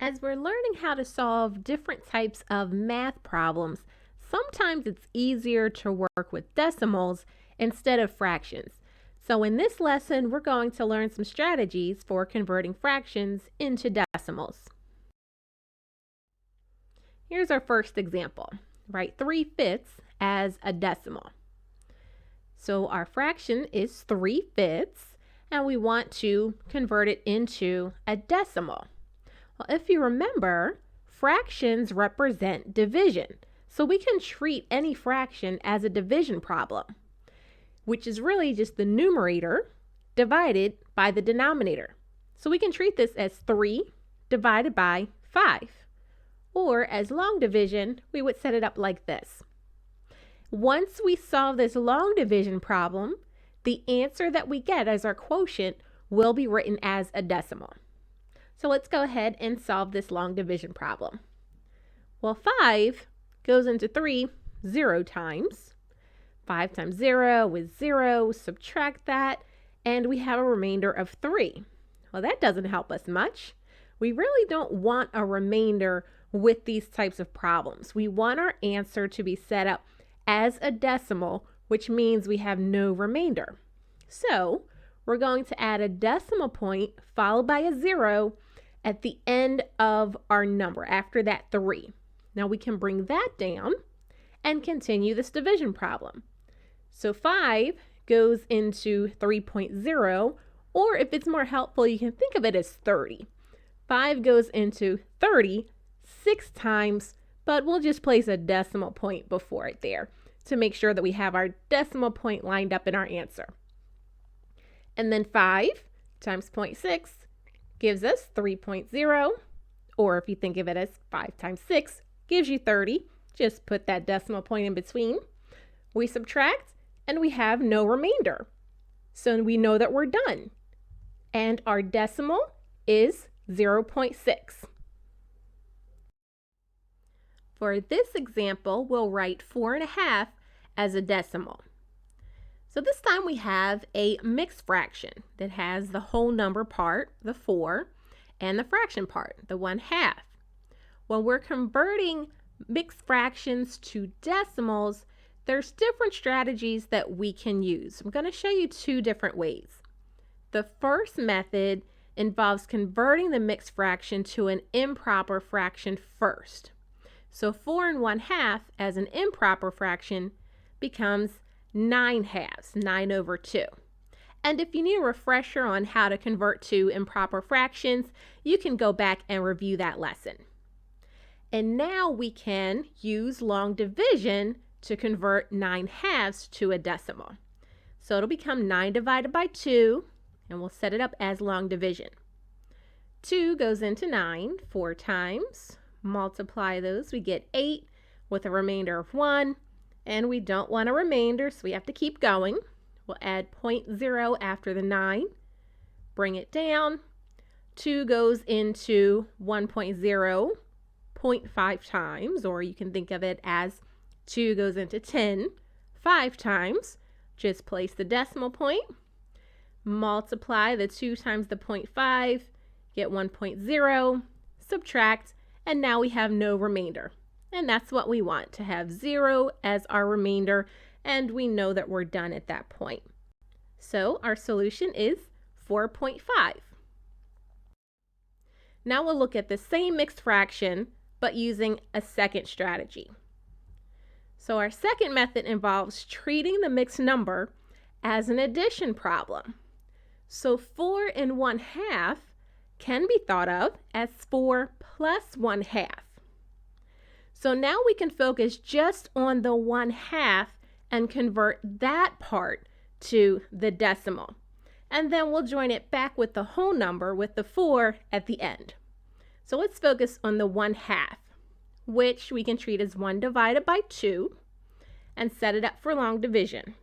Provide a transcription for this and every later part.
As we're learning how to solve different types of math problems, sometimes it's easier to work with decimals instead of fractions. So in this lesson, we're going to learn some strategies for converting fractions into decimals. Here's our first example. Write 3/5 as a decimal. So our fraction is 3/5, and we want to convert it into a decimal. Well, if you remember, fractions represent division. So we can treat any fraction as a division problem, which is really just the numerator divided by the denominator. So we can treat this as 3 divided by 5. Or as long division, we would set it up like this. Once we solve this long division problem, the answer that we get as our quotient will be written as a decimal. So let's go ahead and solve this long division problem. Well, 5 goes into 3 0 times. 5 times 0 is 0. Subtract that, and we have a remainder of 3. Well, that doesn't help us much. We really don't want a remainder with these types of problems. We want our answer to be set up as a decimal, which means we have no remainder. So we're going to add a decimal point followed by a 0 at the end of our number after that 3. Now we can bring that down and continue this division problem. So 5 goes into 3.0, or if it's more helpful, you can think of it as 30. 5 goes into 30 6 times, but we'll just place a decimal point before it there to make sure that we have our decimal point lined up in our answer. And then 5 times 0.6 gives us 3.0, or if you think of it as 5 times 6 gives you 30. Just put that decimal point in between. We subtract, and we have no remainder. So we know that we're done. And our decimal is 0.6. For this example, we'll write 4.5 as a decimal. So this time we have a mixed fraction that has the whole number part, the 4, and the fraction part, the 1/2. When we're converting mixed fractions to decimals, there's different strategies that we can use. I'm going to show you 2 different ways. The first method involves converting the mixed fraction to an improper fraction first. So 4 1/2 as an improper fraction becomes 9/2, 9/2. And if you need a refresher on how to convert to improper fractions, you can go back and review that lesson. And now we can use long division to convert 9/2 to a decimal. So it'll become 9 divided by 2, and we'll set it up as long division. 2 goes into 9 4 times. Multiply those, we get 8 with a remainder of 1, and we don't want a remainder, so we have to keep going. We'll add 0.0 after the 9, bring it down. 2 goes into 1.0 0.5 times, or you can think of it as 2 goes into 10 5 times. Just place the decimal point, multiply the 2 times the 0.5, get 1.0, subtract, and now we have no remainder. And that's what we want, to have 0 as our remainder, and we know that we're done at that point. So our solution is 4.5. Now we'll look at the same mixed fraction, but using a second strategy. So our second method involves treating the mixed number as an addition problem. So 4 1/2 can be thought of as 4 plus 1/2. So now we can focus just on the 1/2 and convert that part to the decimal. And then we'll join it back with the whole number with the 4 at the end. So let's focus on the 1/2, which we can treat as 1 divided by 2 and set it up for long division.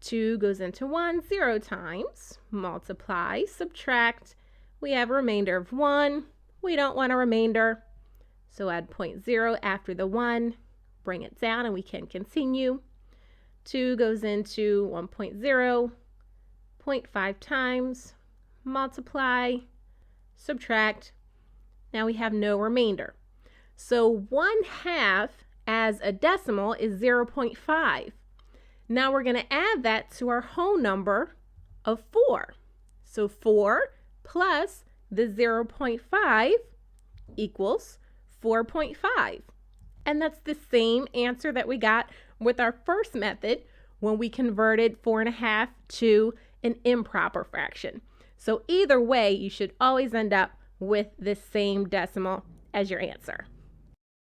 2 goes into 1 0 times. Multiply, subtract. We have a remainder of 1. We don't want a remainder, so add 0.0 after the 1. Bring it down and we can continue. 2 goes into 1.0, 0.5 times, multiply, subtract. Now we have no remainder. So 1/2 as a decimal is 0.5. Now we're going to add that to our whole number of 4. So 4 plus the 0.5 equals 4.5. And that's the same answer that we got with our first method when we converted 4.5 to an improper fraction. So either way, you should always end up with the same decimal as your answer.